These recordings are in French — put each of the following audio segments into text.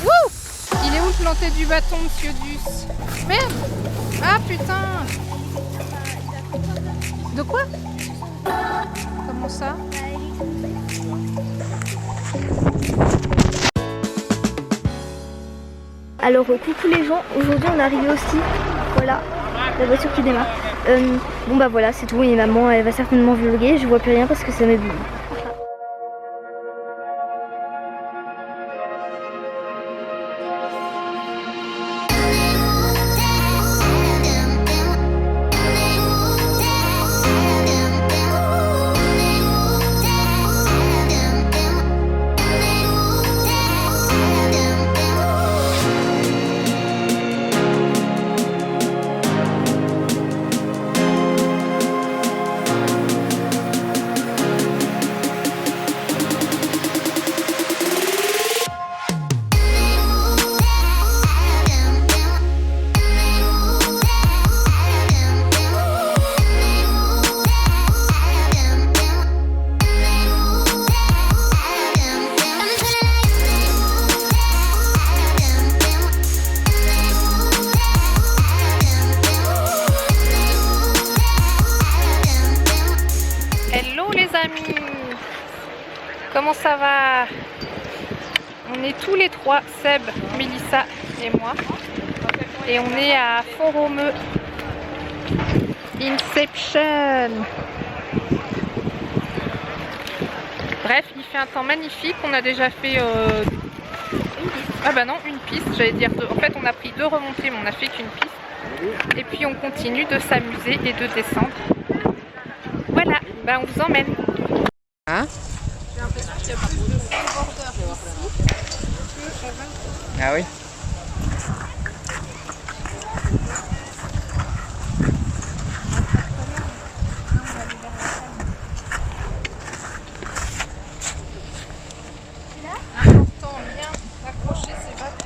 Wouh! Il est où le planté du bâton, monsieur Duss? Merde! Ah putain! De quoi? Comment ça? Alors coucou les gens, aujourd'hui on est arrivé aussi, voilà, la voiture qui démarre. Bon bah voilà, c'est tout, et maman elle va certainement vlogger, je vois plus rien parce que ça m'éblouit. Comment ça va? On est tous les trois, Seb, Mélissa et moi. Et on est à Font-Romeu. Inception. Bref, il fait un temps magnifique. On a déjà fait... Ah bah non, une piste, j'allais dire deux. En fait, on a pris 2 remontées, mais on n'a fait qu'une piste. Et puis on continue de s'amuser et de descendre. Voilà, bah on vous emmène. Hein? J'ai l'impression qu'il y a plus de snowboarders ici que Ah oui? Important, bien accrocher ses bâtons.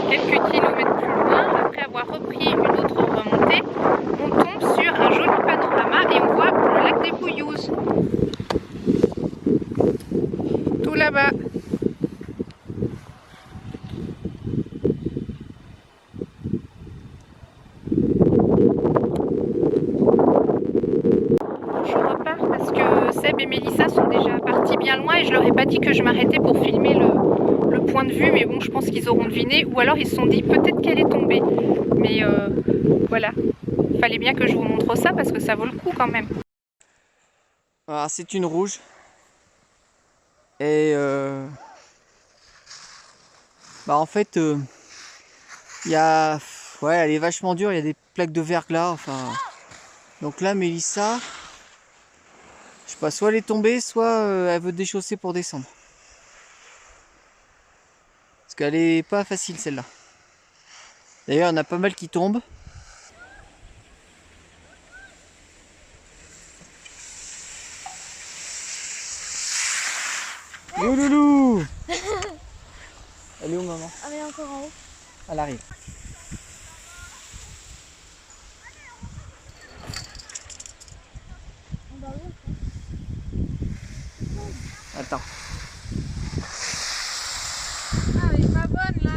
Quelques kilomètres plus loin, après avoir repris une autre remontée, on tombe sur un joli panorama et on voit le lac des Bouillouzes. Tout là-bas. Je repars parce que Seb et Mélissa sont déjà partis bien loin et je leur ai pas dit que je m'arrêtais pour filmer le point de vue, mais bon, je pense qu'ils auront deviné, ou alors ils se sont dit peut-être qu'elle est tombée. Mais voilà, il fallait bien que je vous montre ça parce que ça vaut le coup quand même. Voilà, c'est une rouge. Et bah en fait, il y a, ouais, elle est vachement dure. Il y a des plaques de verglas. Enfin, donc là, Mélissa, je sais pas, soit elle est tombée, soit elle veut déchausser pour descendre. Parce qu'elle est pas facile celle-là. D'ailleurs, il y en a pas mal qui tombent. Loulou. Elle est où, maman? Ah, elle est encore en haut. Elle arrive. Attends. Ah, elle est pas bonne là.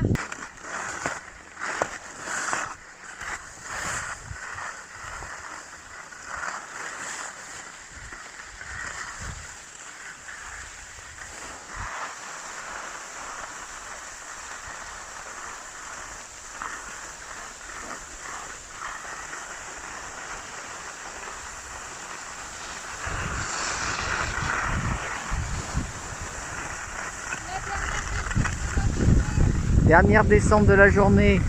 Dernière descente de la journée.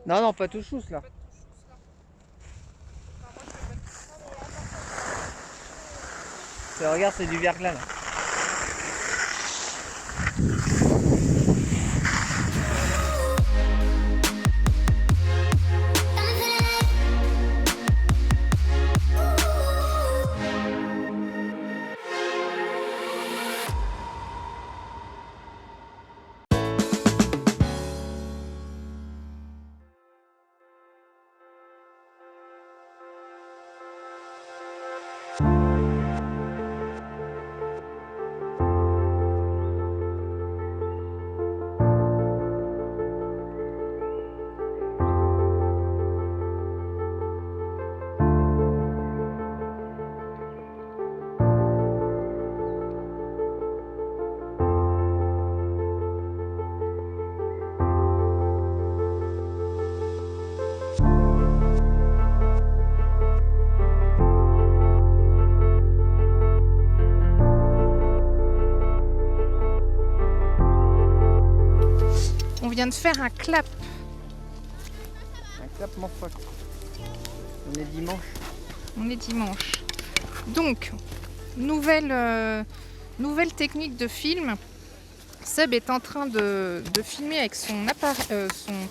Non, non, pas tout chousse là. Regarde, c'est du verglas là. On vient de faire un clap. Un clap mon pote. On est dimanche. On est dimanche. Donc, nouvelle technique de film. Seb est en train de filmer avec son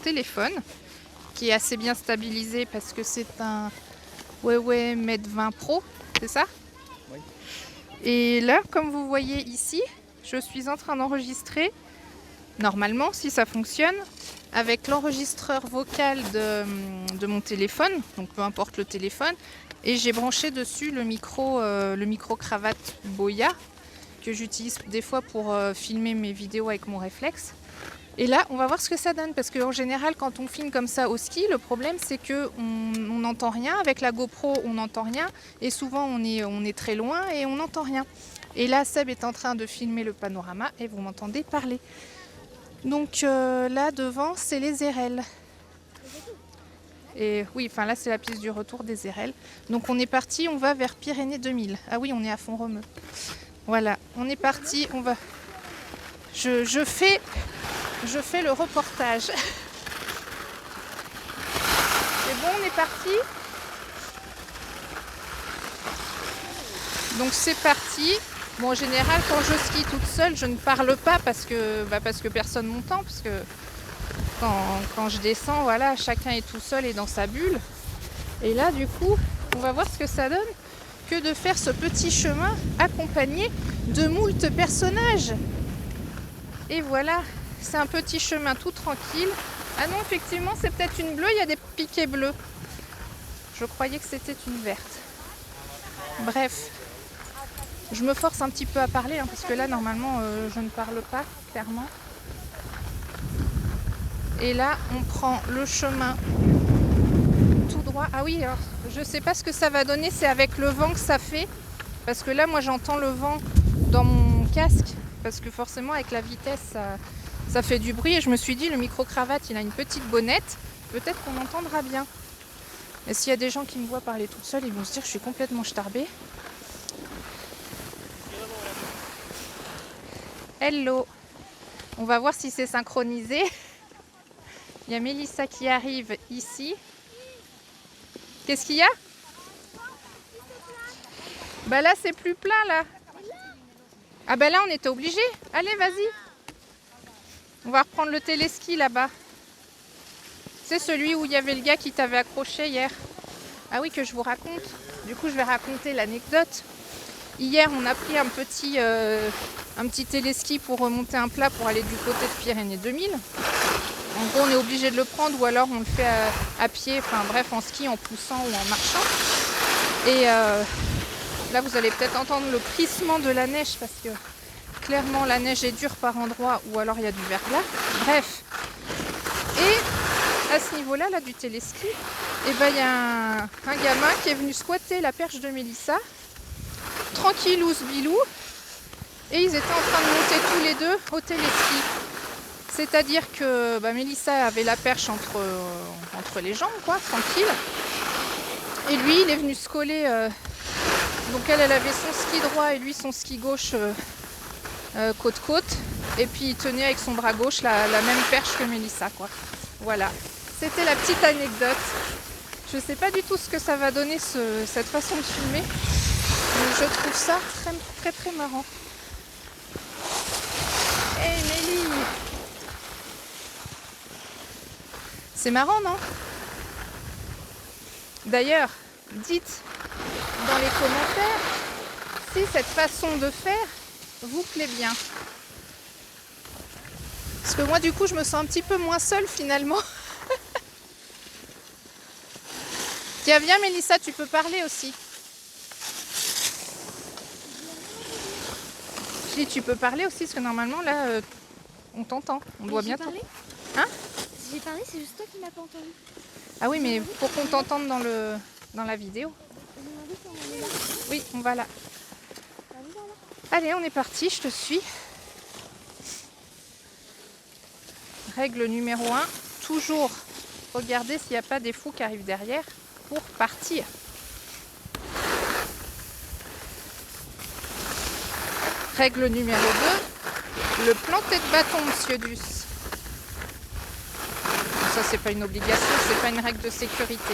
téléphone, qui est assez bien stabilisé parce que c'est un Huawei Mate 20 Pro, c'est ça? Oui. Et là, comme vous voyez ici, je suis en train d'enregistrer, normalement, si ça fonctionne, avec l'enregistreur vocal de mon téléphone, donc peu importe le téléphone, et j'ai branché dessus le micro cravate Boya, que j'utilise des fois pour filmer mes vidéos avec mon réflexe. Et là, on va voir ce que ça donne, parce qu'en général, quand on filme comme ça au ski, le problème c'est qu'on n'entend rien. Avec la GoPro, on n'entend rien, et souvent on est très loin et on n'entend rien. Et là, Seb est en train de filmer le panorama et vous m'entendez parler. Donc là, devant, c'est les Érelles. Et oui, enfin là, c'est la piste du retour des Érelles. Donc on est parti, on va vers Pyrénées 2000. Ah oui, on est à Font-Romeu. Voilà, on est parti, on va... Je fais le reportage. C'est bon, on est parti. Donc c'est parti. Bon, en général, quand je skie toute seule, je ne parle pas parce que personne m'entend. Parce que quand je descends, voilà, chacun est tout seul et dans sa bulle. Et là, du coup, on va voir ce que ça donne que de faire ce petit chemin accompagné de moult personnages. Et voilà, c'est un petit chemin tout tranquille. Ah non, effectivement, c'est peut-être une bleue, il y a des piquets bleus. Je croyais que c'était une verte. Bref, je me force un petit peu à parler, hein, parce que là, normalement, je ne parle pas, clairement. Et là, on prend le chemin tout droit. Ah oui, alors, je ne sais pas ce que ça va donner, c'est avec le vent que ça fait. Parce que là, moi, j'entends le vent dans mon casque. Parce que forcément, avec la vitesse, ça fait du bruit. Et je me suis dit, le micro-cravate, il a une petite bonnette. Peut-être qu'on entendra bien. Et s'il y a des gens qui me voient parler toute seule, ils vont se dire que je suis complètement starbée. Hello. On va voir si c'est synchronisé. Il y a Mélissa qui arrive ici. Qu'est-ce qu'il y a? Bah là, c'est plus plat, là. Ah bah là, on était obligé. Allez, vas-y. On va reprendre le téléski là-bas. C'est celui où il y avait le gars qui t'avait accroché hier. Ah oui, que je vous raconte. Du coup, je vais raconter l'anecdote. Hier, on a pris un petit téléski pour remonter un plat pour aller du côté de Pyrénées 2000. En gros, on est obligé de le prendre ou alors on le fait à pied, enfin bref, en ski, en poussant ou en marchant. Et là, vous allez peut-être entendre le crissement de la neige parce que clairement, la neige est dure par endroits ou alors il y a du verglas. Bref. Et à ce niveau-là, là, du téléski, et ben il y a un gamin qui est venu squatter la perche de Mélissa, tranquillou ce bilou, et ils étaient en train de monter tous les deux au téléski. C'est-à-dire que Mélissa avait la perche entre les jambes, quoi, tranquille. Et lui, il est venu se coller. Donc elle avait son ski droit et lui son ski gauche côte-côte. Et puis il tenait avec son bras gauche la même perche que Mélissa, quoi. Voilà. C'était la petite anecdote. Je ne sais pas du tout ce que ça va donner cette façon de filmer. Mais je trouve ça très très très marrant. Hey Mélie! C'est marrant, non? D'ailleurs, dites dans les commentaires si cette façon de faire vous plaît bien. Parce que moi, du coup, je me sens un petit peu moins seule finalement. Tiens, viens Mélissa, tu peux parler aussi. Je dis, tu peux parler aussi, parce que normalement, là, on t'entend. On doit bien t'entendre. Hein? Si j'ai parlé, c'est juste toi qui m'as pas entendu. Ah oui, mais pour qu'on t'entende dans la vidéo. Oui, on va là. Allez, on est parti, je te suis. Règle numéro 1, toujours regarder s'il n'y a pas des fous qui arrivent derrière pour partir. Règle numéro 2, le planter de bâton, monsieur Duss. Ça, c'est pas une obligation, c'est pas une règle de sécurité.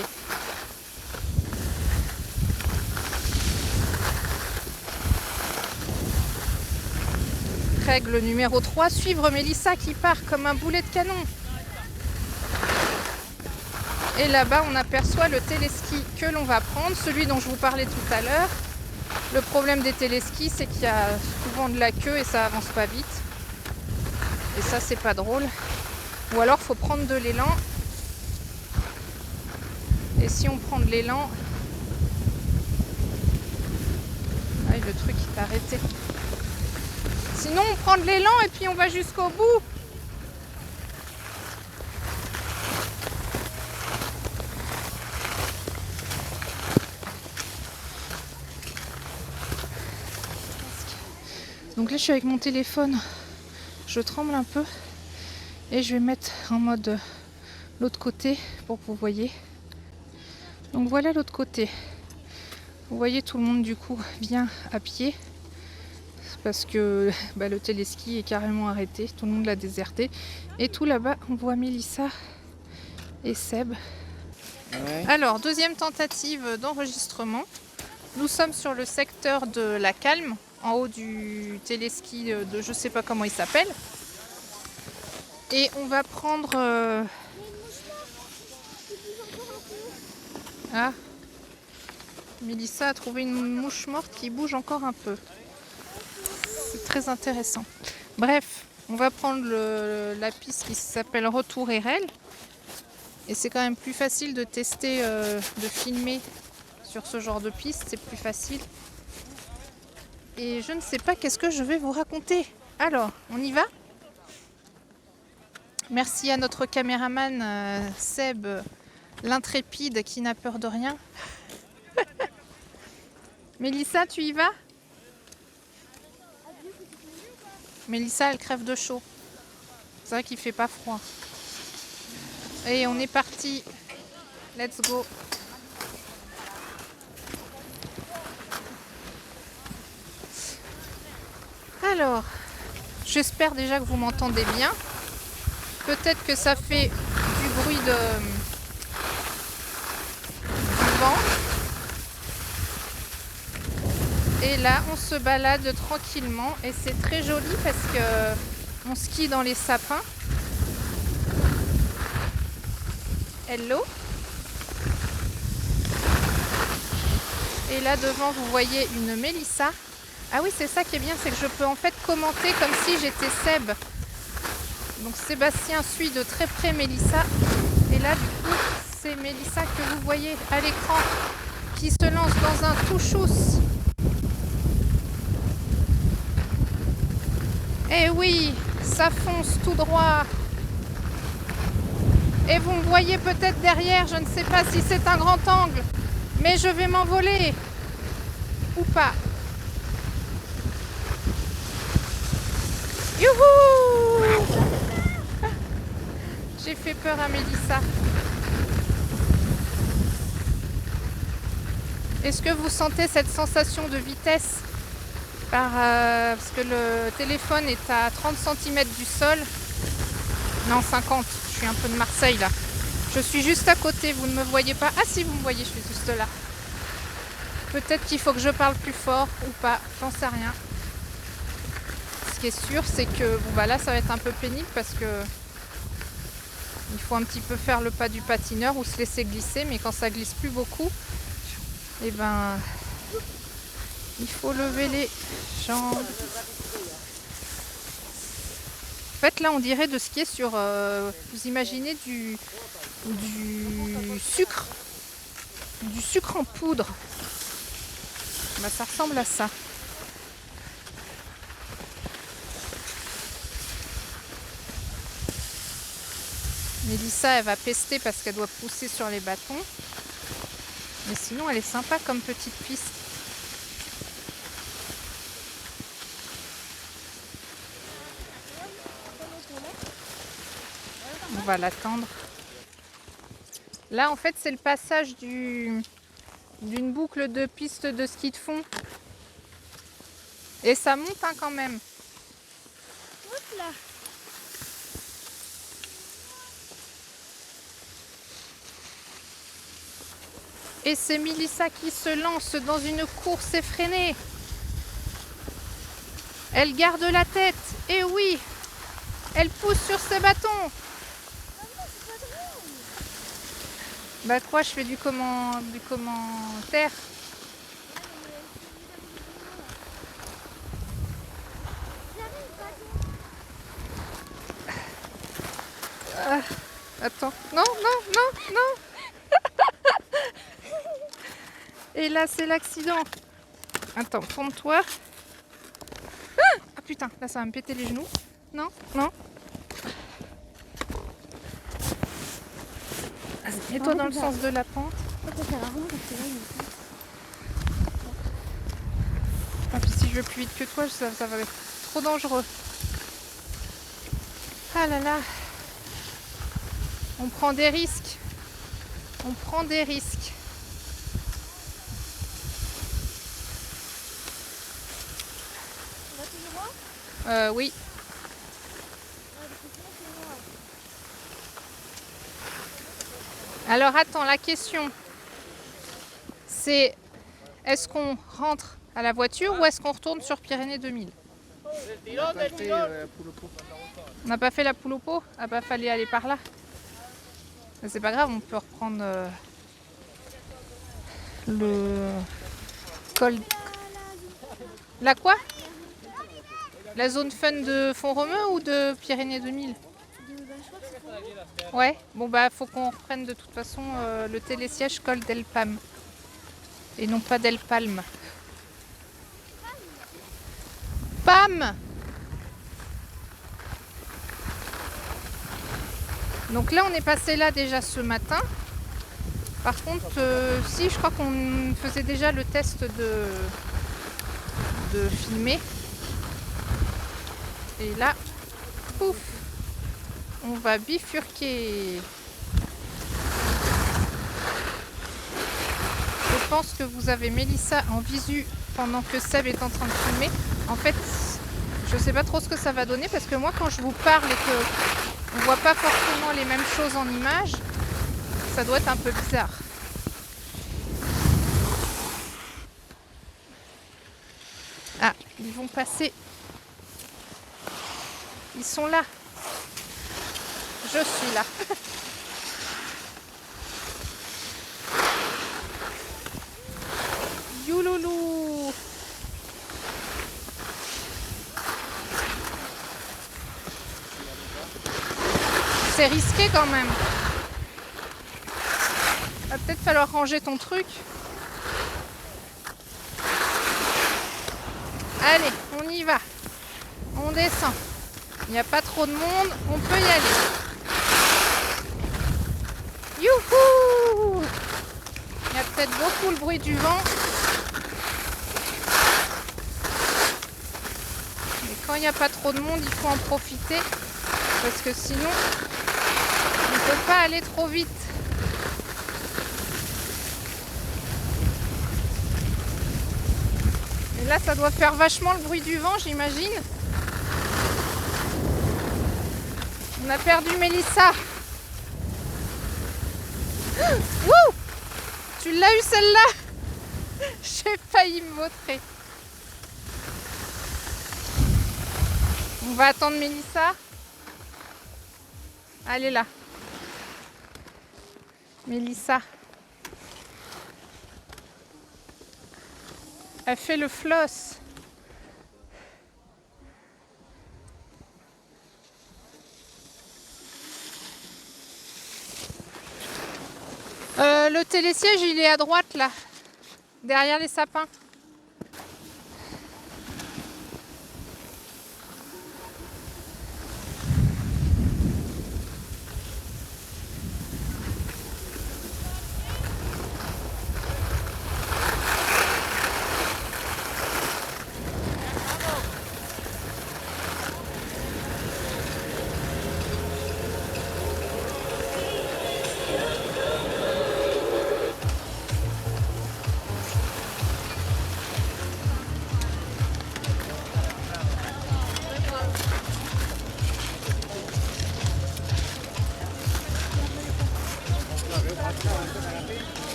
Règle numéro 3, suivre Mélissa qui part comme un boulet de canon. Et là-bas, on aperçoit le téléski que l'on va prendre, celui dont je vous parlais tout à l'heure. Le problème des téléskis, c'est qu'il y a souvent de la queue et ça avance pas vite. Et ça, c'est pas drôle. Ou alors, faut prendre de l'élan. Et si on prend de l'élan... Ah, le truc, il t'a arrêté. Sinon, on prend de l'élan et puis on va jusqu'au bout. Donc là, je suis avec mon téléphone. Je tremble un peu. Et je vais mettre en mode l'autre côté pour que vous voyez. Donc voilà l'autre côté. Vous voyez, tout le monde du coup vient à pied. Parce que le téléski est carrément arrêté, tout le monde l'a déserté. Et tout là-bas, on voit Mélissa et Seb. Ouais. Alors, deuxième tentative d'enregistrement. Nous sommes sur le secteur de la Calme, en haut du téléski de je sais pas comment il s'appelle. Et on va prendre... Ah, Mélissa a trouvé une mouche morte qui bouge encore un peu. C'est très intéressant. Bref, on va prendre la piste qui s'appelle Retour RL. Et c'est quand même plus facile de tester, de filmer sur ce genre de piste. C'est plus facile. Et je ne sais pas qu'est-ce que je vais vous raconter. Alors, on y va ? Merci à notre caméraman Seb, l'intrépide qui n'a peur de rien. Mélissa, tu y vas ? Mélissa, elle crève de chaud. C'est vrai qu'il fait pas froid. Et on est parti. Let's go. Alors, j'espère déjà que vous m'entendez bien. Peut-être que ça fait du bruit du vent. Et là, on se balade tranquillement et c'est très joli parce que on skie dans les sapins. Hello. Et là devant, vous voyez une Mélissa. Ah oui, c'est ça qui est bien, c'est que je peux en fait commenter comme si j'étais Seb. Donc Sébastien suit de très près Mélissa. Et là, du coup, c'est Mélissa que vous voyez à l'écran qui se lance dans un touchous. Eh oui, ça fonce tout droit. Et vous me voyez peut-être derrière, je ne sais pas si c'est un grand angle, mais je vais m'envoler. Ou pas. Youhou! J'ai fait peur à Mélissa. Est-ce que vous sentez cette sensation de vitesse parce que le téléphone est à 30 cm du sol? Non, 50. Je suis un peu de Marseille là. Je suis juste à côté, vous ne me voyez pas. Ah si, vous me voyez, je suis juste là. Peut-être qu'il faut que je parle plus fort ou pas, j'en sais rien. Ce qui est sûr, c'est que bon, bah là, ça va être un peu pénible parce que il faut un petit peu faire le pas du patineur ou se laisser glisser, mais quand ça glisse plus beaucoup, et ben il faut lever les jambes. En fait, là, on dirait de skier sur. Vous imaginez du sucre, en poudre. Bah, ça ressemble à ça. Mélissa, elle va pester parce qu'elle doit pousser sur les bâtons. Mais sinon, elle est sympa comme petite piste. On va l'attendre. Là, en fait, c'est le passage d'une boucle de piste de ski de fond. Et ça monte hein, quand même. Hop là. Et c'est Mélissa qui se lance dans une course effrénée. Elle garde la tête. Et oui, elle pousse sur ses bâtons. Bah quoi, je fais du commentaire. Attends, non. Et là, c'est l'accident. Attends, tourne-toi. Ah putain, là, ça va me péter les genoux. Non. Mets-toi dans le sens de la pente. Ah, puis si je vais plus vite que toi, ça va être trop dangereux. Ah là là. On prend des risques. Oui. Alors attends, la question c'est est-ce qu'on rentre à la voiture ou est-ce qu'on retourne sur Pyrénées 2000? On n'a pas fait la poule au pot? Ah bah fallait aller par là. Mais c'est pas grave, on peut reprendre le col. La quoi? La zone fun de Font-Romeu ou de Pyrénées 2000? Ouais, bon bah faut qu'on reprenne de toute façon le télésiège col d'El Pam. Et non pas d'El Palme. Pam! Donc là on est passé là déjà ce matin. Par contre, si je crois qu'on faisait déjà le test de filmer. Et là, pouf, on va bifurquer. Je pense que vous avez Mélissa en visu pendant que Seb est en train de filmer. En fait, je sais pas trop ce que ça va donner parce que moi quand je vous parle et que on voit pas forcément les mêmes choses en image, ça doit être un peu bizarre. Ah, ils vont passer. Ils sont là. Je suis là. Youloulou. C'est risqué quand même. Va peut-être falloir ranger ton truc. Allez, on y va. On descend. Il n'y a pas trop de monde, on peut y aller. beaucoup le bruit du vent. Mais quand il n'y a pas trop de monde, il faut en profiter. Parce que sinon, on ne peut pas aller trop vite. Et là, ça doit faire vachement le bruit du vent, j'imagine. On a perdu Mélissa. Wouh! Tu l'as eu celle-là? J'ai failli me vautrer. On va attendre Mélissa. Elle est là. Mélissa. Elle fait le floss. Le télésiège, il est à droite là, derrière les sapins.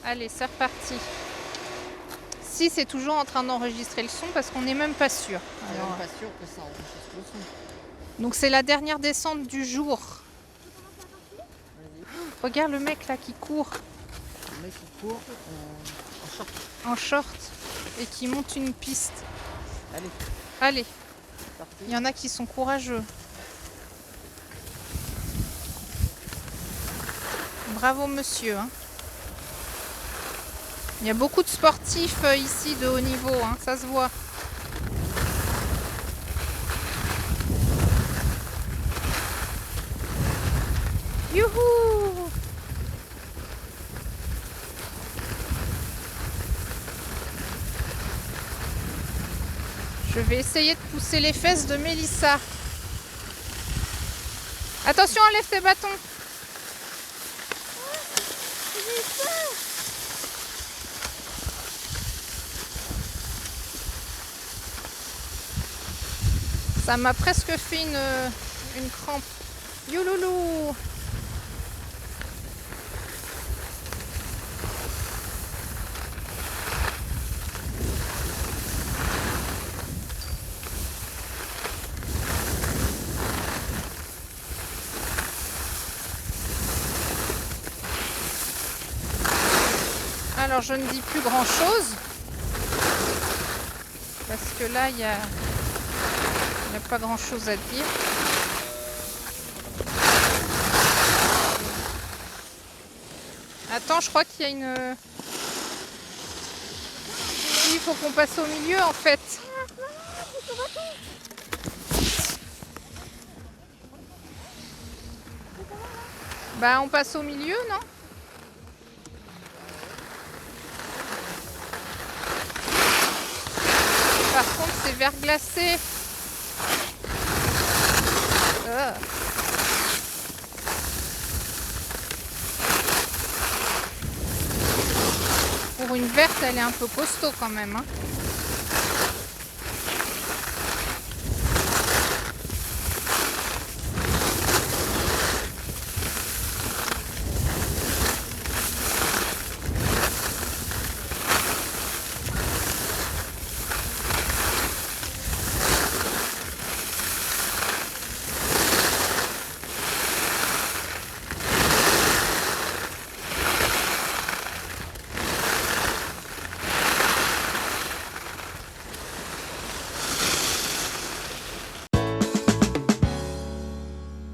Allez, c'est reparti. Si, c'est toujours en train d'enregistrer le son parce qu'on n'est même pas sûr. Alors, pas sûr que ça enregistre le son. donc c'est la dernière descente du jour. Regarde le mec là qui court. Le mec qui court en short. En short et qui monte une piste. Allez, Allez, c'est parti. il y en a qui sont courageux. Bravo monsieur. Hein. Il y a beaucoup de sportifs ici de haut niveau, hein, ça se voit. Youhou! Je vais essayer de pousser les fesses de Mélissa. Attention, enlève tes bâtons. Ça m'a presque fait une crampe. Youloulou! Alors je ne dis plus grand chose parce que là il n'y a pas grand chose à dire. Attends, je crois qu'il y a une... Il faut qu'on passe au milieu en fait. Bah on passe au milieu, non? Par contre, c'est verglacé. Pour une verte, elle est un peu costaud quand même. Hein.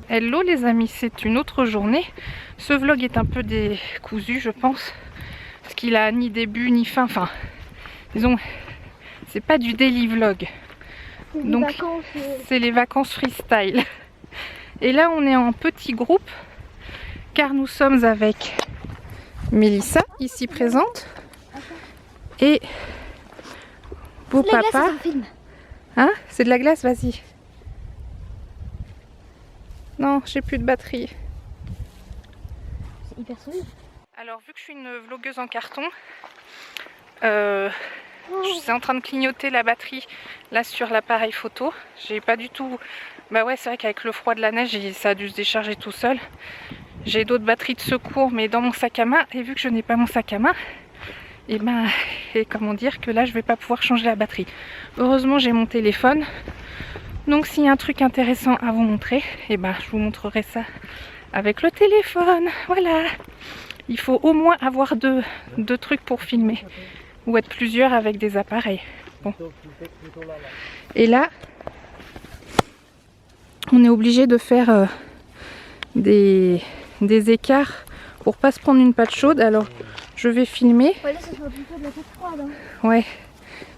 Hello les amis, c'est une autre journée. Ce vlog est un peu décousu je pense, parce qu'il a ni début ni fin, enfin disons c'est pas du daily vlog, donc c'est les vacances freestyle. Et là on est en petit groupe car nous sommes avec Mélissa, ici présente, et beau La glace, papa. c'est un film. Hein? C'est de la glace, vas-y. Non, j'ai plus de batterie. C'est hyper solide. Alors, vu que je suis une vlogueuse en carton, je suis en train de clignoter la batterie là sur l'appareil photo. J'ai pas du tout... Bah ouais, c'est vrai qu'avec le froid de la neige, ça a dû se décharger tout seul. J'ai d'autres batteries de secours, mais dans mon sac à main. Et vu que je n'ai pas mon sac à main, et comment dire que là, je vais pas pouvoir changer la batterie. Heureusement, j'ai mon téléphone. Donc, s'il y a un truc intéressant à vous montrer, je vous montrerai ça avec le téléphone. Voilà. Il faut au moins avoir deux trucs pour filmer. Ou être plusieurs avec des appareils. Bon. Et là, on est obligé de faire des écarts pour pas se prendre une patte chaude. Alors, je vais filmer. Ouais, là, ça sera plutôt de la tête froide. Hein. Ouais.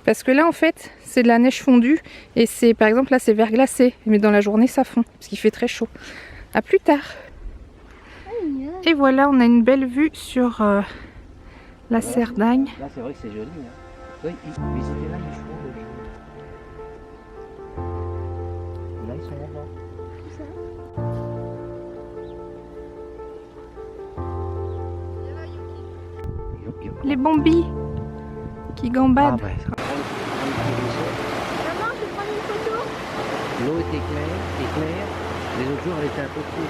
Parce que là, en fait, c'est de la neige fondue. Et c'est, par exemple, là, c'est verglacé. Mais dans la journée, ça fond. Parce qu'il fait très chaud. À plus tard. Et voilà, on a une belle vue sur la Cerdagne. Là, c'est vrai que c'est joli. Hein. Oui, mais c'était là les chevaux. Là, ils sont en bas. Les bambis qui gambadent. Maman, je vais prendre une photo. L'eau était claire. Les autres jours, elle était un peu floue.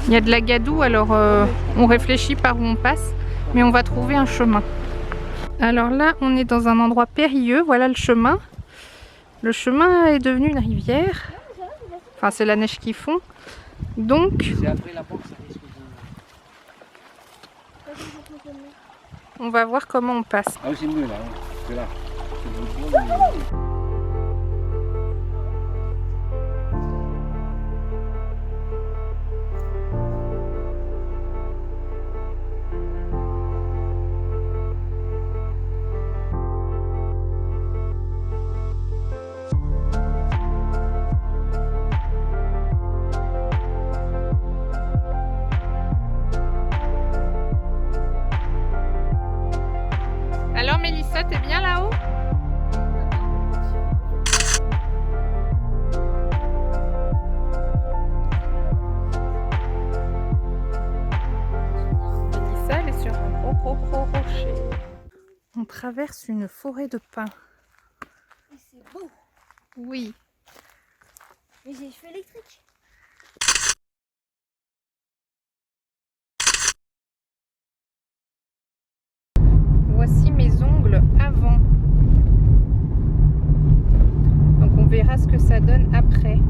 Il y a de la gadoue, alors on réfléchit par où on passe, mais on va trouver un chemin. Alors là, on est dans un endroit périlleux, voilà le chemin. Le chemin est devenu une rivière. Enfin, c'est la neige qui fond. Donc, C'est après la porte, ça risque de... on va voir comment on passe. Ah oui, c'est mieux là. Hein. C'est là. Alors Mélissa, t'es bien là-haut? Mélissa, elle est sur un gros rocher. On traverse une forêt de pins. C'est beau. Oui. Mais j'ai les cheveux électriques. Voici mes ongles avant. Donc on verra ce que ça donne après.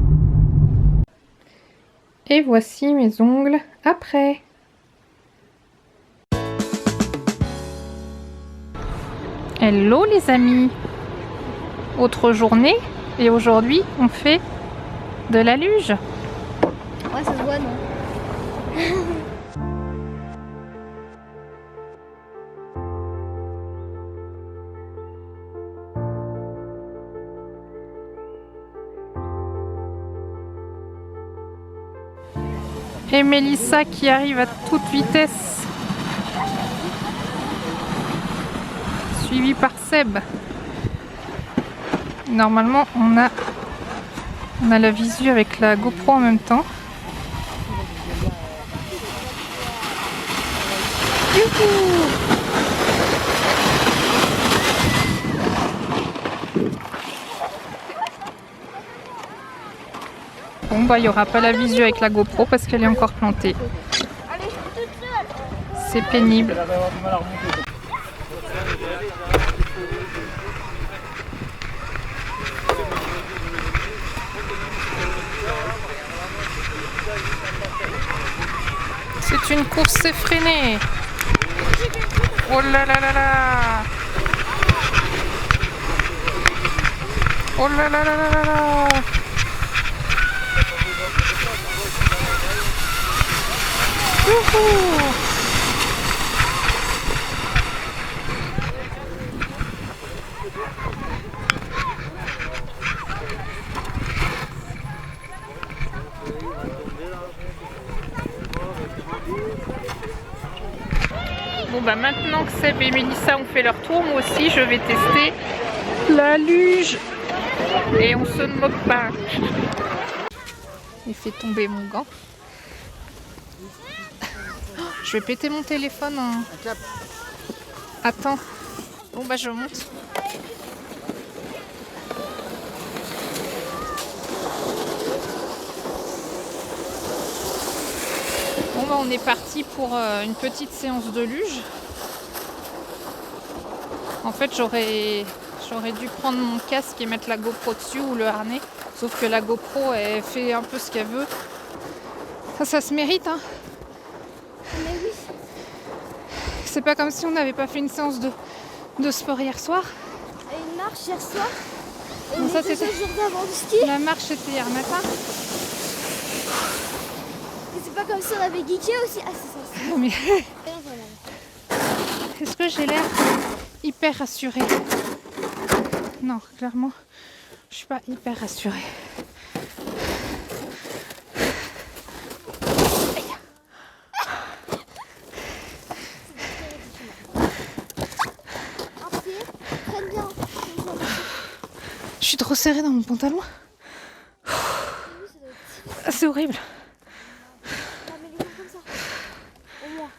Et voici mes ongles après. Hello les amis. Autre journée et aujourd'hui on fait de la luge. Ouais, ça se voit, non? Et Mélissa qui arrive à toute vitesse. Suivie par Seb. Normalement on a la visu avec la GoPro en même temps. Youhou! Bon bah il n'y aura pas la visu avec la GoPro parce qu'elle est encore plantée. C'est pénible. C'est une course effrénée. Oh là là là là. Oh là là là là là là. Youhou. bah maintenant que Seb et Mélissa ont fait leur tour, moi aussi je vais tester la luge. Et on se moque pas. Il fait tomber mon gant. Je vais péter mon téléphone en... Attends. Bon bah je monte. Bon bah on est parti pour une petite séance de luge. En fait j'aurais dû prendre mon casque et mettre la GoPro dessus ou le harnais. Sauf que la GoPro elle fait un peu ce qu'elle veut. Ça se mérite hein. Mais oui. C'est pas comme si on n'avait pas fait une séance de sport hier soir. Et une marche hier soir. Et Non, ça, les 2 c'était- jours d'avant du ski. La marche c'était hier matin. Et c'est pas comme si on avait geeké aussi. Ah c'est ça. Mais Et voilà. est-ce que j'ai l'air hyper rassurée? Non, clairement, je suis pas hyper rassurée. Un pied, traîne bien. Je suis trop serrée dans mon pantalon. Ah, c'est horrible. Ah, mais les jambes comme ça. Au moins.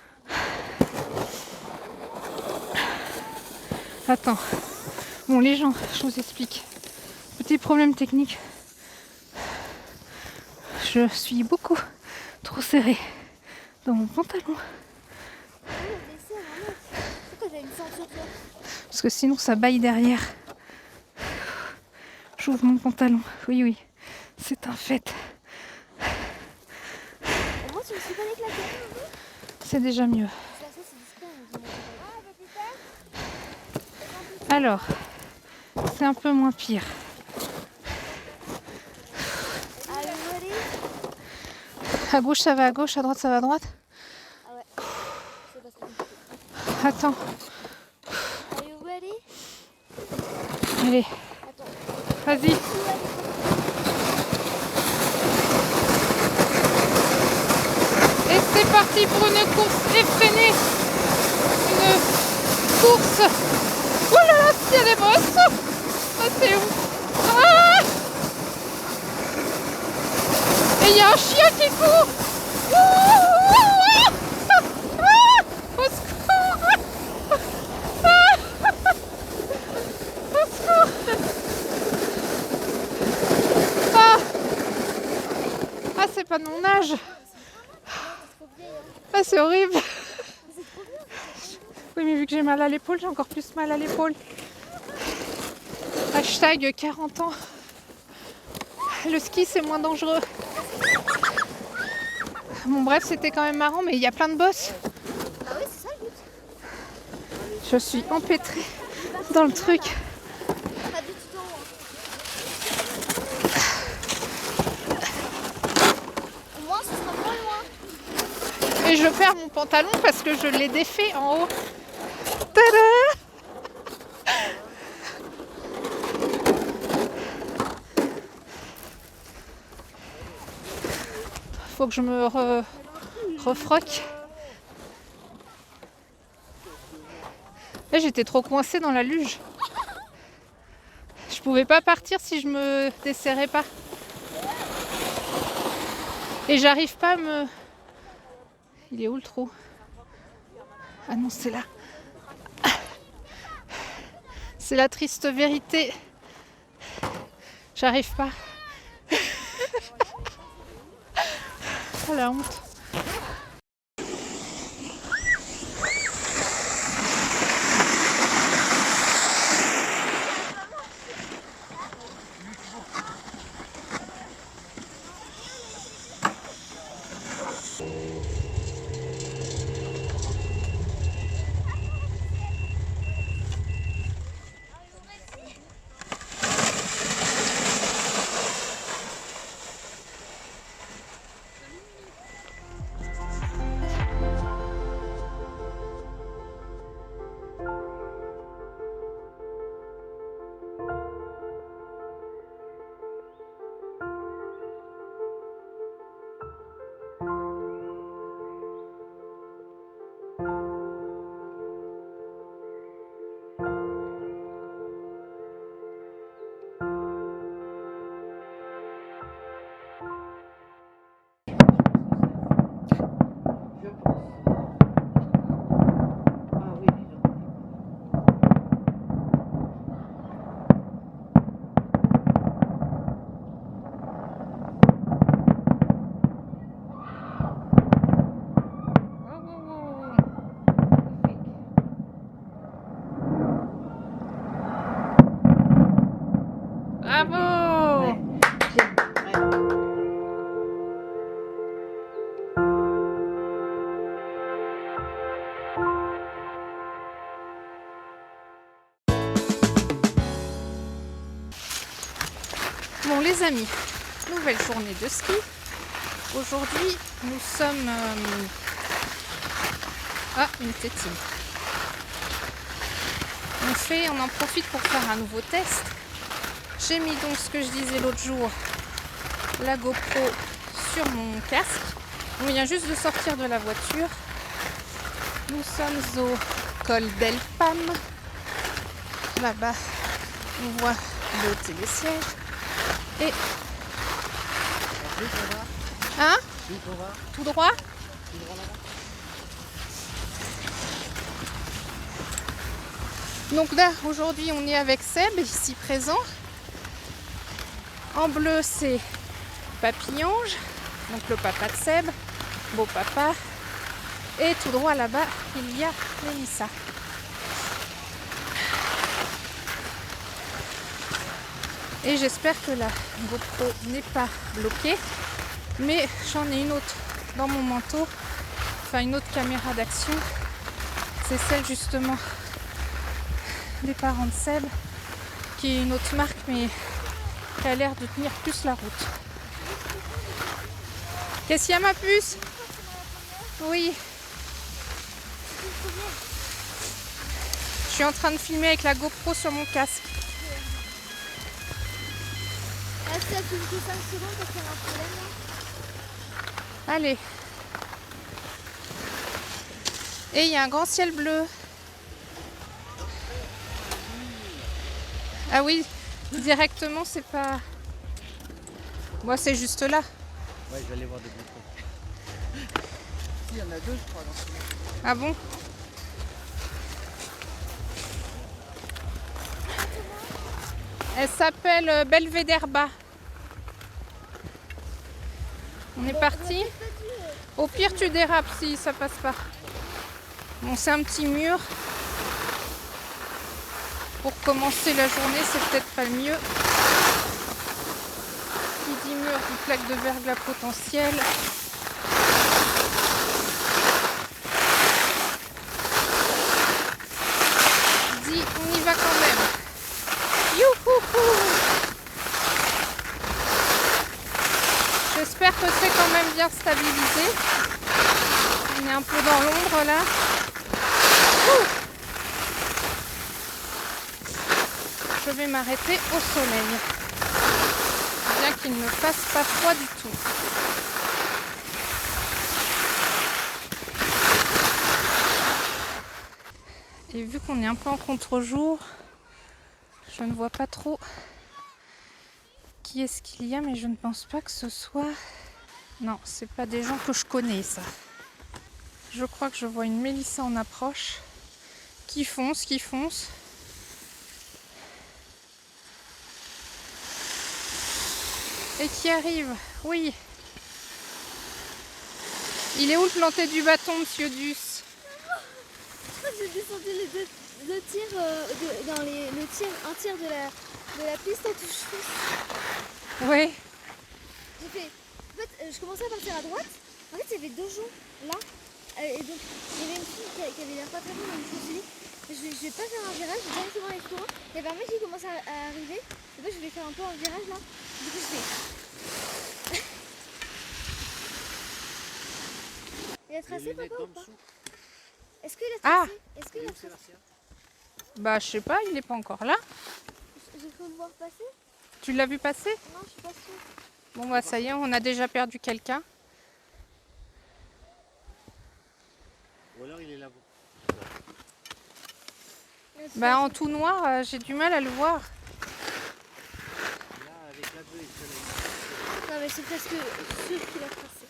Attends. Bon, les gens, je vous explique. Petit problème technique. Je suis beaucoup trop serrée dans mon pantalon. Ah oui, mais c'est vraiment. Pourquoi t'as une ceinture toi? Parce que sinon ça baille derrière. J'ouvre mon pantalon. Oui, oui. C'est un fait. Au moins tu me suis pas éclaté. C'est déjà mieux. Ça c'est discret. On dit. Alors, c'est un peu moins pire. Allez, allez. À gauche ça va à gauche, à droite ça va à droite. Ah ouais. C'est pas ça. Attends, Are you ready? allez, Attends. vas-y. Et c'est parti pour une course effrénée. Une course. Oh là là, s'il y a des bosses. Ah, c'est ouf. Ah, et il y a un chien qui court. Au secours. Au secours. Ah, c'est pas de mon âge. Ah, c'est horrible. Oui, mais vu que j'ai mal à l'épaule, j'ai encore plus mal à l'épaule. Hashtag 40 ans. Le ski, c'est moins dangereux. Bon, bref, c'était quand même marrant, mais il y a plein de bosses. Bah oui, c'est ça le but. Je suis empêtrée dans le truc. Pas du tout en haut. Au moins, ce sera moins loin. Et je perds mon pantalon parce que je l'ai défait en haut. Tada! Faut que je me refroque. Là, j'étais trop coincée dans la luge. Je pouvais pas partir si je me desserrais pas. Et j'arrive pas à me... Il est où le trou? Ah non, c'est là. C'est la triste vérité. J'arrive pas. Oh la honte. Bon les amis, nouvelle journée de ski. Aujourd'hui nous sommes... Ah, une tétine. On en profite pour faire un nouveau test. J'ai mis donc ce que je disais l'autre jour, la GoPro sur mon casque. On vient juste de sortir de la voiture. Nous sommes au col d'El Pam. Là-bas, on voit le télésiège. Et... Hein? Tout droit? Donc là, aujourd'hui, on est avec Seb, ici présent. En bleu, c'est Papillonge, donc le papa de Seb, beau papa. Et tout droit là-bas, il y a Mélissa. Et j'espère que la GoPro n'est pas bloquée. Mais j'en ai une autre dans mon manteau. Enfin, une autre caméra d'action. C'est celle justement des parents de Seb. Qui est une autre marque, mais qui a l'air de tenir plus la route. Qu'est-ce qu'il y a, ma puce? Oui. Je suis en train de filmer avec la GoPro sur mon casque. Ah, ça, tu me fais 5 secondes parce qu'il y a un problème là. Allez. Et il y a un grand ciel bleu. Ah oui, directement c'est pas... Moi c'est juste là. Ouais, je vais aller voir des bouchons. Il y en a deux, je crois. Dans ce moment. Ah bon? Elle s'appelle Belvédère Bas. On est parti. Au pire tu dérapes si ça passe pas. Bon, c'est un petit mur. Pour commencer la journée, c'est peut-être pas le mieux. Qui dit mur, dit plaque de verglas potentielle. Dit on y va quand même. Youhouhou! J'espère que c'est quand même bien stabilisé. On est un peu dans l'ombre là. Ouh! Je vais m'arrêter au soleil. Bien qu'il ne fasse pas froid du tout. Et vu qu'on est un peu en contre-jour, je ne vois pas trop qui est-ce qu'il y a, mais je ne pense pas que ce soit... Non, c'est pas des gens que je connais, ça. Je crois que je vois une Mélissa en approche. Qui fonce. Et qui arrive, oui. Il est où le planté du bâton, monsieur Duss? J'ai descendu les deux tirs, un tir de la piste à touche. Oui. J'ai fait... En fait, je commençais à partir à droite. En fait, il y avait deux gens là. Et donc, il y avait une fille qui avait l'air pas très bonne. Donc, je me suis dit, je vais pas faire un virage, je vais directement aller tout droit. Il y avait un mec qui commence à arriver. Et moi, je voulais faire un peu un virage là. Du coup, je fais... Il a tracé, papa, ou pas? Est-ce qu'il a tracé? Est-ce qu'il a tracé? Bah, je sais pas, il n'est pas encore là. J'ai cru le voir passer. Tu l'as vu passer? Non, je suis pas sûre. Bon, bah, ça y est, on a déjà perdu quelqu'un. Ou alors il est là-bas. Bah, en tout noir, j'ai du mal à le voir. Là, avec la bleue et le soleil. Non, mais c'est presque sûr qu'il a tracé.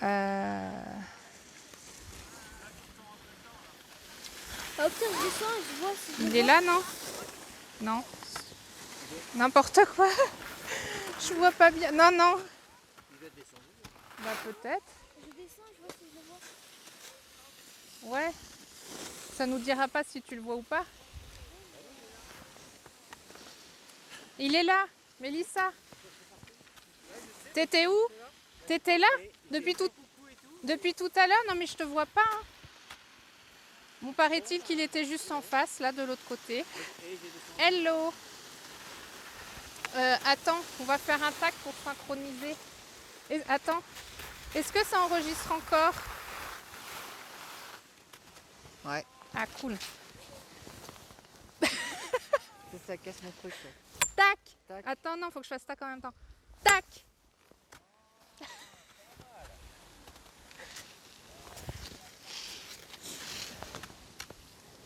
Ah, au pire, je descends et je vois si je Il le est vois. là, non? Non. N'importe quoi. Je vois pas bien. Non, non. Il doit descendre. Bah, peut-être. Je descends et je vois si je le vois. Ouais. Ça nous dira pas si tu le vois ou pas. Il est là, Mélissa. T'étais où? T'étais là depuis tout à l'heure? Non mais je te vois pas. Hein. Bon, paraît-il qu'il était juste en face, là, de l'autre côté. Hello. Attends, on va faire un tac pour synchroniser. Attends, est-ce que ça enregistre encore? Ouais. Ah cool. Ça casse mon truc. Ça. Tac. Tac. Attends, non, faut que je fasse tac en même temps. Tac.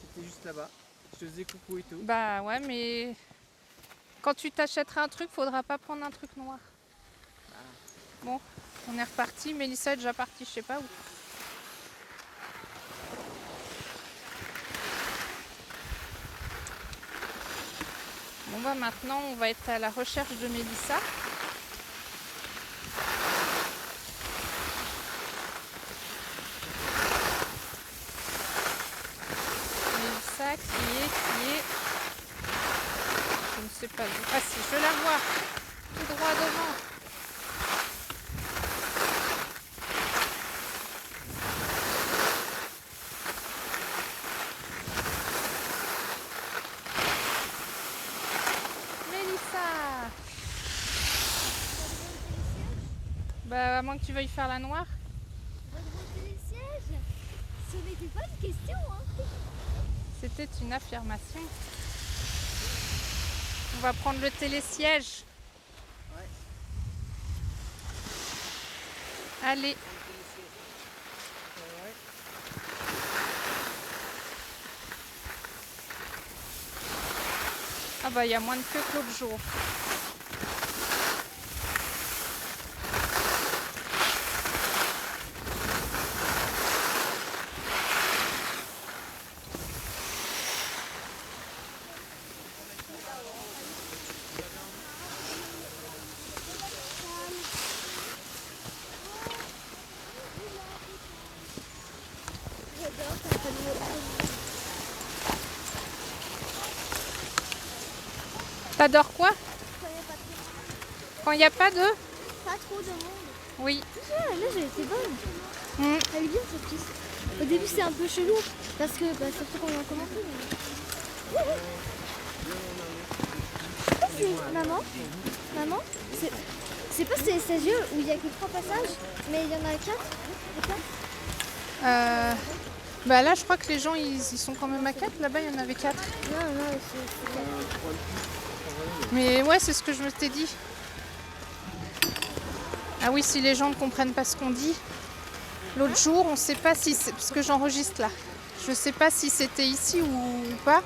C'était juste là-bas. Je te faisais coucou et tout. Bah ouais, mais quand tu t'achèteras un truc, faudra pas prendre un truc noir. Bon, on est reparti. Mélissa est déjà partie, je sais pas où. Bon bah maintenant, on va être à la recherche de Mélissa. Mélissa qui est... Je ne sais pas où. Ah si, je la vois. Tout droit devant. Mélissa. Bah à moins que tu veuilles faire la noire. Remonter les sièges. Ce n'était pas une question, hein. C'était une affirmation. On va prendre le télésiège. Ouais. Allez. Ouais. Ah bah il y a moins de queue que l'autre jour. J'adore quand ça nous T'adores quoi? Quand il n'y a pas de... pas trop de monde. Oui. Ah, là, j'ai été bonne. Mm. Elle est bien cette piste. Au début, c'est un peu chelou parce que, surtout quand on a commencé. Maman, c'est pas ces yeux où il y a que 3 passages, mais il y en a 4. Bah là je crois que les gens ils sont quand même à 4. Là-bas il y en avait 4. Non, Mais ouais, c'est ce que je me t'ai dit. Ah oui, si les gens ne comprennent pas ce qu'on dit. L'autre jour, on ne sait pas si c'est... Parce que j'enregistre là. Je ne sais pas si c'était ici ou pas.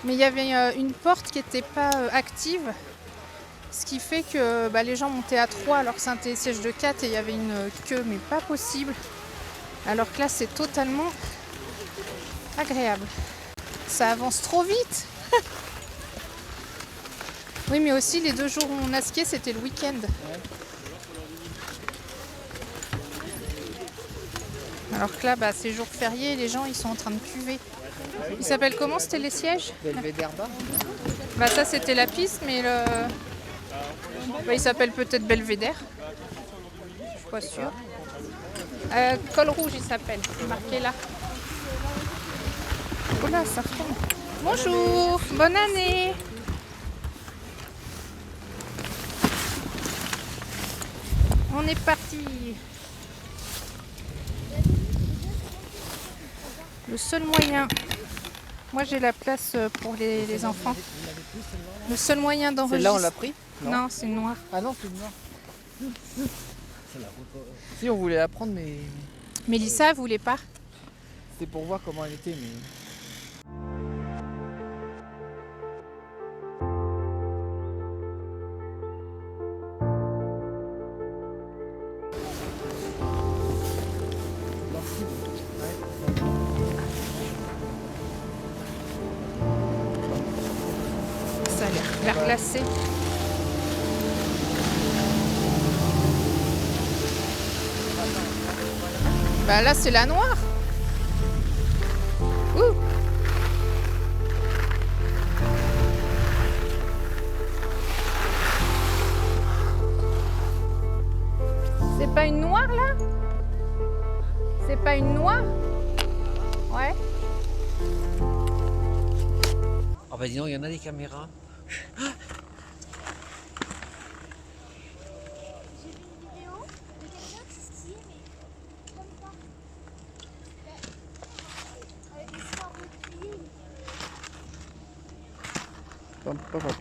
Mais il y avait une porte qui n'était pas active. Ce qui fait que les gens montaient à 3 alors que c'est un télésiège de 4 et il y avait une queue, mais pas possible. Alors que là, c'est totalement agréable. Ça avance trop vite. Oui, mais aussi les 2 jours où on a skié, c'était le week-end. Alors que là, c'est jour férié, les gens ils sont en train de cuver. Il s'appelle comment ce télésiège? Belvédère bas. Ça c'était la piste, mais il s'appelle peut-être Belvédère. Je suis pas sûre. Col rouge il s'appelle, c'est marqué là. Oh là, ça retombe. Bonjour, bonne année. On est parti. Le seul moyen, moi j'ai la place pour les enfants. Le seul moyen d'enregistrer. Celle-là on l'a pris? Non, c'est noir. Ah non, c'est noir. Si on voulait la prendre, mais Mélissa voulait pas. c'était pour voir comment elle était. Mais... Ça a l'air glacé. Là c'est la noire. Ouh. C'est pas une noire là? C'est pas une noire? Ouais. Ah bah dis donc, il y en a des caméras. Pam, pam, pam.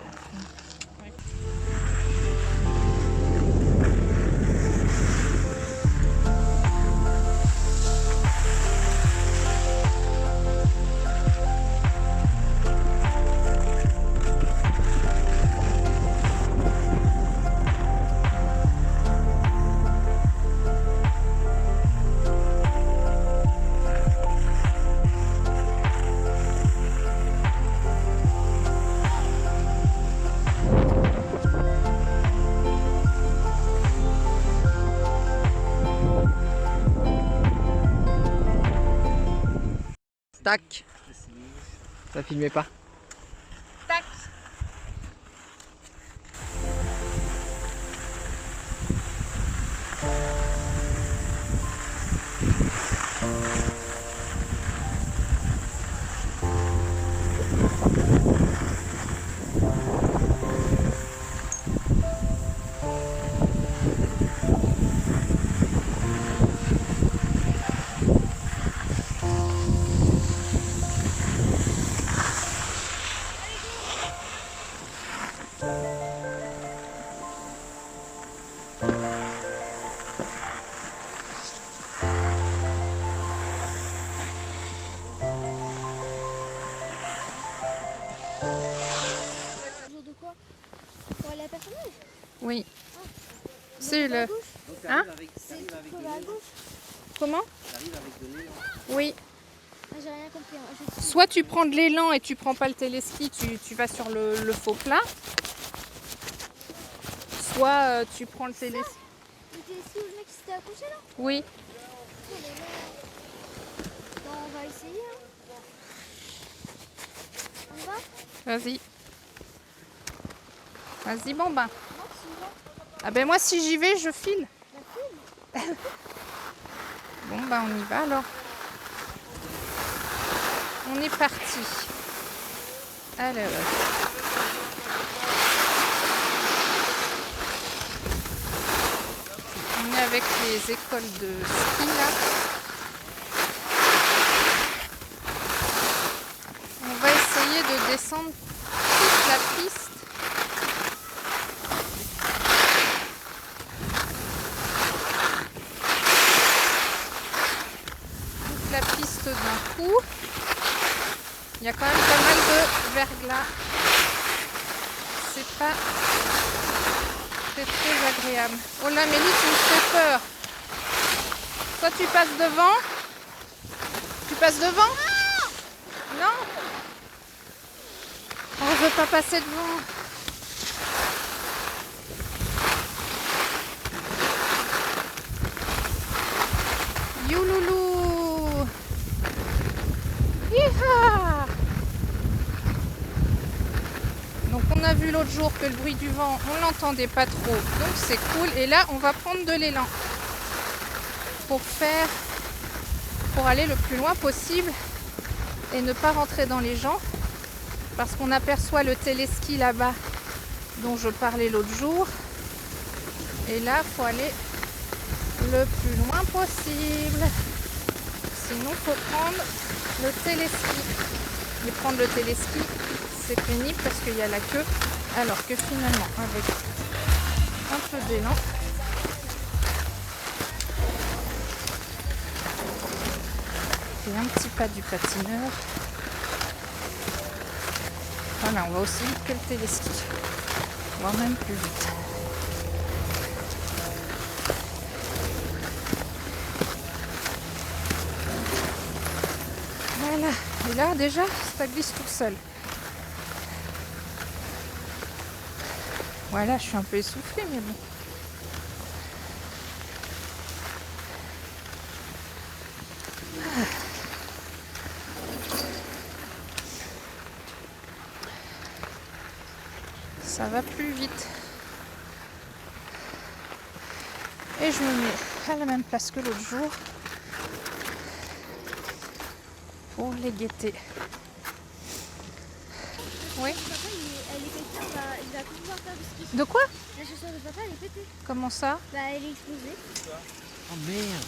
Tac. Ça filmait pas. Tac. Jour de quoi? Pour aller à personnage? Oui. C'est le... Hein? C'est tout comme à gauche. Comment? T'arrives avec de l'élan. Oui. Ah, j'ai rien compris. Hein. Soit tu prends de l'élan et tu prends pas le téléski, tu vas sur le faux plat. Soit tu prends le téléski. Le téléski où le mec qui s'était accroché là? Oui. Oh là là. Bon, on va essayer. Hein. On va? Vas-y. Vas-y, bon ben. Non, tu vas. Ah ben moi si j'y vais, je file. La file? Bon ben on y va alors. On est parti. Alors. On est avec les écoles de ski là. On va essayer de descendre toute la piste. Toute la piste d'un coup. Il y a quand même pas mal de verglas. C'est pas très agréable. Oh là, Mélie, tu me fais peur. Toi, tu passes devant. Tu passes devant? Non. On veut pas passer devant. Youloulou. Hi-ha. Donc on a vu l'autre jour que le bruit du vent, on l'entendait pas trop, donc c'est cool. Et là, on va prendre de l'élan pour aller le plus loin possible et ne pas rentrer dans les gens, parce qu'on aperçoit le téléski là-bas dont je parlais l'autre jour. Et là, faut aller le plus loin possible. Sinon, faut prendre le téléski. Mais prendre le téléski, c'est pénible parce qu'il y a la queue. Alors que finalement, avec un peu d'élan, et un petit pas du patineur, voilà, on va aussi vite que le téléski, voire même plus vite. Voilà, et là déjà, ça glisse tout seul. Voilà, je suis un peu essoufflée, mais bon. Ça va plus vite. Et je me mets à la même place que l'autre jour pour les guetter. Oui. Papa, elle est pétée, il va pouvoir faire du ski. De quoi? La chaussure de papa, elle est pétée. Comment ça? Bah, elle est explosée. Oh merde.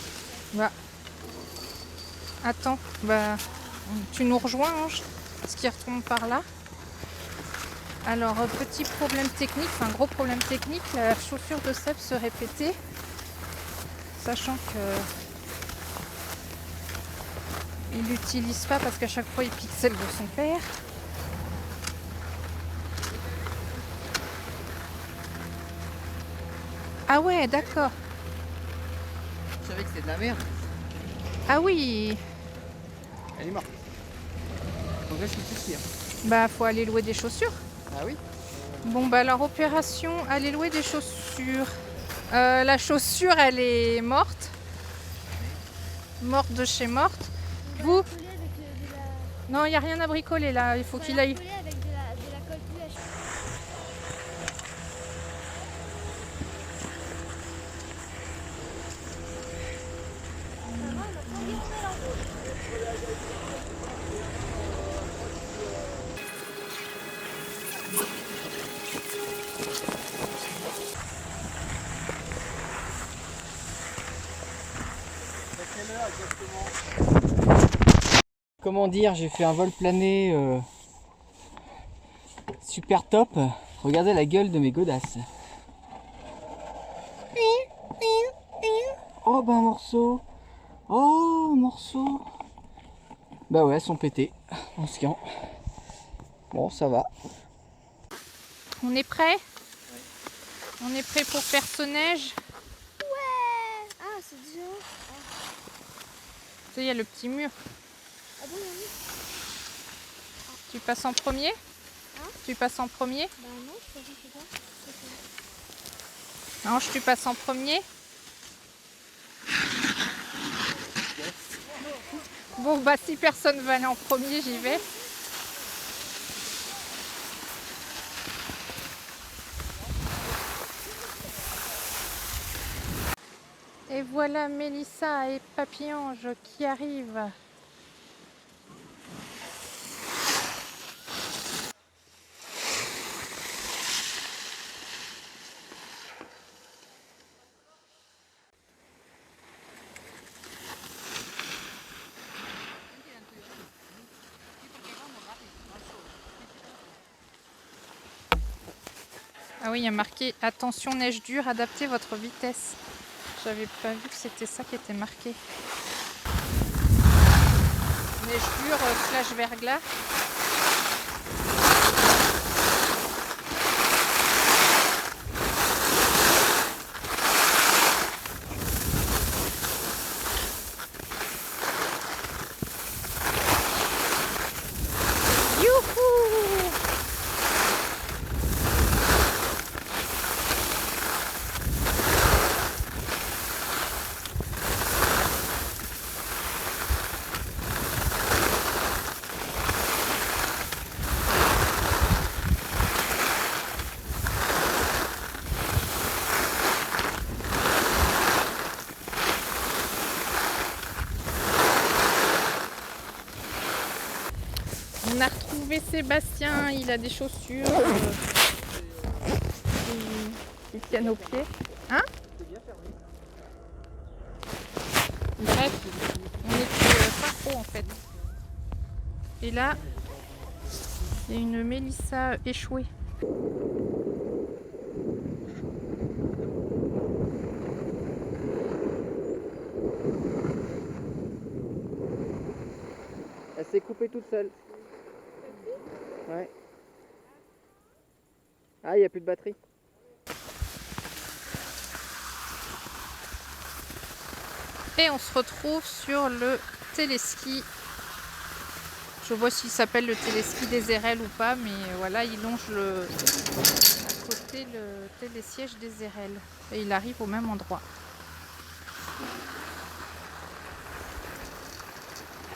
Bah. Attends, bah. Tu nous rejoins, Ange? Parce qu'il retourne par là. Alors, petit problème technique, enfin gros problème technique, la chaussure de Seb serait pétée. Sachant que il l'utilise pas parce qu'à chaque fois il pique celle de son père. Ah ouais, d'accord. Je savais que c'était de la merde. Ah oui, Elle est morte. Donc là, je suis plus sûr. bah faut aller louer des chaussures. Ah oui? Bon bah alors opération, aller louer des chaussures. La chaussure elle est morte. Morte de chez morte. Vous? Bricoler avec de la... Non, il n'y a rien à bricoler là, il faut qu'il aille. Bricoler avec de la colle blanche. Comment dire, j'ai fait un vol plané super top. Regardez la gueule de mes godasses. Oh bah un morceau. Oh un morceau. Bah ouais, elles sont pétées. En skiant. Bon, ça va. On est prêt? On est prêt pour faire ce neige. Ouais. Ah, c'est déjà... Tu sais, il y a le petit mur. Ah bon, oui. Tu passes en premier? Tu passes en premier? Bah non, je sais pas. Ange, tu passes en premier? Bon, bah si personne va aller en premier, j'y vais. Et voilà Mélissa et Papy-Ange qui arrivent. Ah oui, il y a marqué « Attention neige dure, adaptez votre vitesse ». J'avais pas vu que c'était ça qui était marqué. Neige dure / verglas. Youhou! On a retrouvé Sébastien, il a des chaussures qui tiennent aux pieds. Hein? Bref, on était synchro en fait. Et là, il y a une Mélissa échouée. Elle s'est coupée toute seule. Ouais. Ah, il n'y a plus de batterie. Et on se retrouve sur le téléski. Je vois s'il s'appelle le téléski des RL ou pas, mais voilà, il longe à côté le télésiège des RL. Et il arrive au même endroit.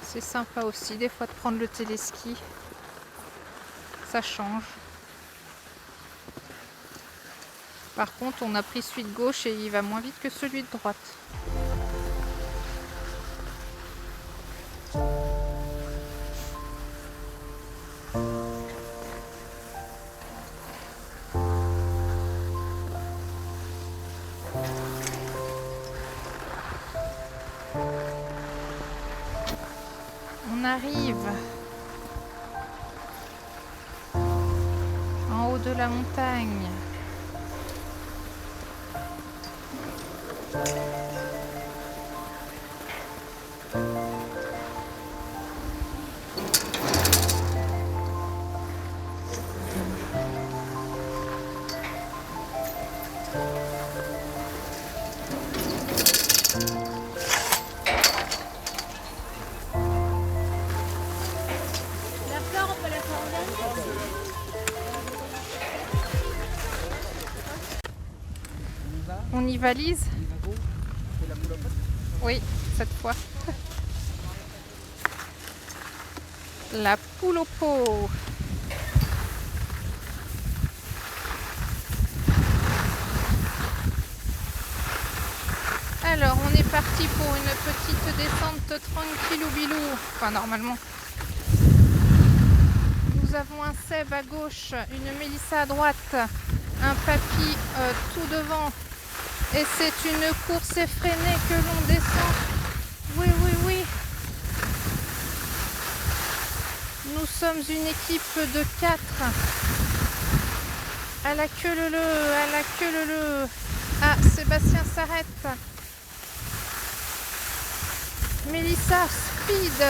C'est sympa aussi des fois de prendre le téléski. Ça change. Par contre, on a pris celui de gauche et il va moins vite que celui de droite. On arrive en de la montagne. La fleur, on peut la faire en dernier. On y valise? Oui, cette fois. La poule au pot. Alors, on est parti pour une petite descente tranquille ou bilou. Enfin, normalement. Nous avons un Seb à gauche, une Mélissa à droite, un papy tout devant. Et c'est une course effrénée que l'on descend. Oui, oui, oui. Nous sommes une équipe de 4. À la queue leu, à la queue leu. Ah, Sébastien s'arrête. Mélissa, speed.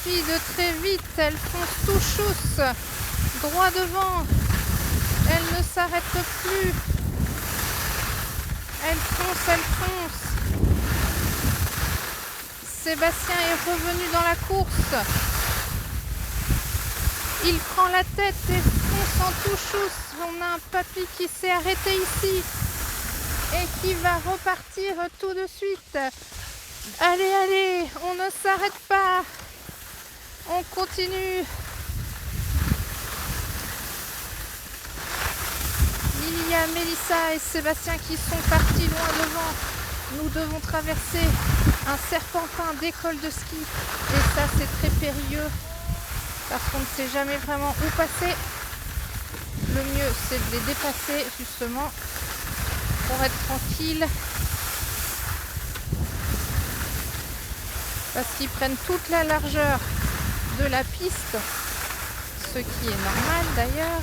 Speed très vite. Elle fonce tout chousse. Droit devant. Elle ne s'arrête plus. Elle fonce, elle fonce. Sébastien est revenu dans la course. Il prend la tête et fonce en tout chousse. On a un papy qui s'est arrêté ici et qui va repartir tout de suite. Allez, allez, on ne s'arrête pas. On continue. Il y a Mélissa et Sébastien qui sont partis loin devant. Nous devons traverser un serpentin d'école de ski. Et ça, c'est très périlleux parce qu'on ne sait jamais vraiment où passer. Le mieux, c'est de les dépasser justement pour être tranquille. Parce qu'ils prennent toute la largeur de la piste, ce qui est normal d'ailleurs.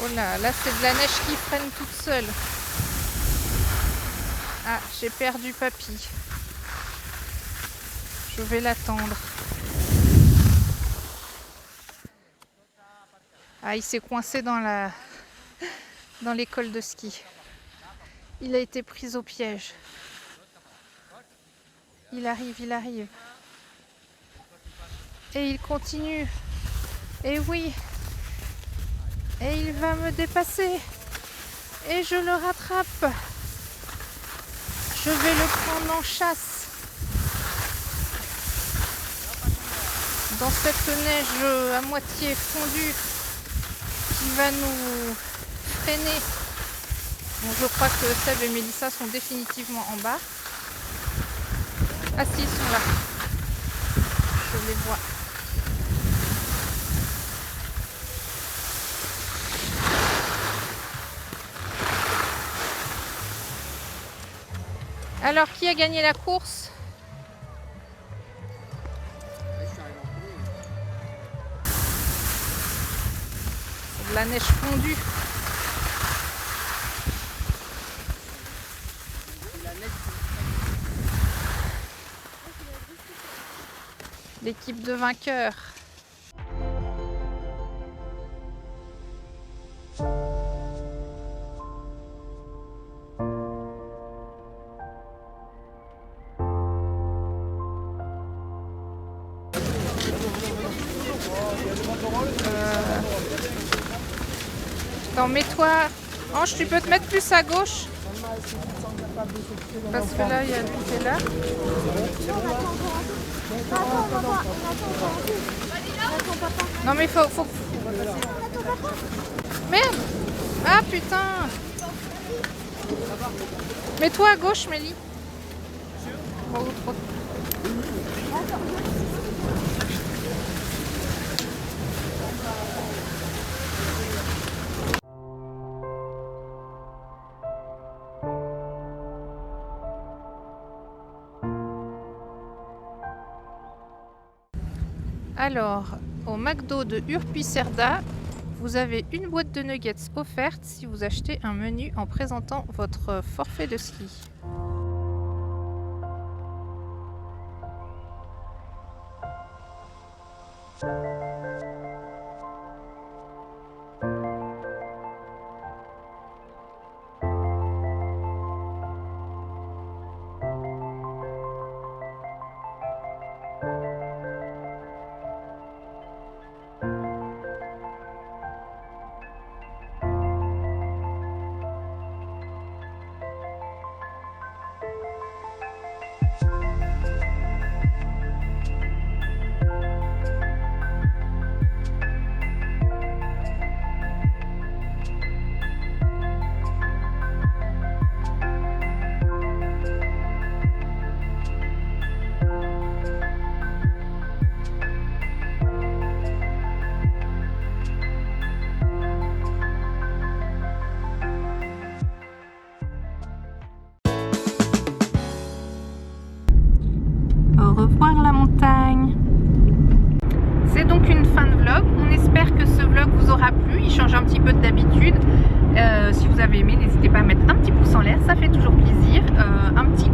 Oh là, là c'est de la neige qui freine toute seule. Ah, j'ai perdu papy. Je vais l'attendre. Ah, il s'est coincé dans l'école de ski. Il a été pris au piège. Il arrive, il arrive. Et il continue. Et oui. Et il va me dépasser. Et je le rattrape. Je vais le prendre en chasse. Dans cette neige à moitié fondue qui va nous freiner. Bon, je crois que Seb et Mélissa sont définitivement en bas. Ah si, ils sont là. Je les vois. Alors, qui a gagné la course? C'est de la neige fondue. L'équipe de vainqueurs. Attends, mets-toi. Ange, tu peux te mettre plus à gauche. Parce que là, il y a lui qui est là. Non mais faut... Merde. Ah putain. Mets-toi à gauche, Mélie. Oh, trop... Alors, au McDo de Urpuy-Cerda, vous avez une boîte de nuggets offerte si vous achetez un menu en présentant votre forfait de ski. Au revoir la montagne. C'est donc une fin de vlog. On espère que ce vlog vous aura plu. Il change un petit peu d'habitude. Si vous avez aimé, n'hésitez pas à mettre un petit pouce en l'air, ça fait toujours plaisir. Un petit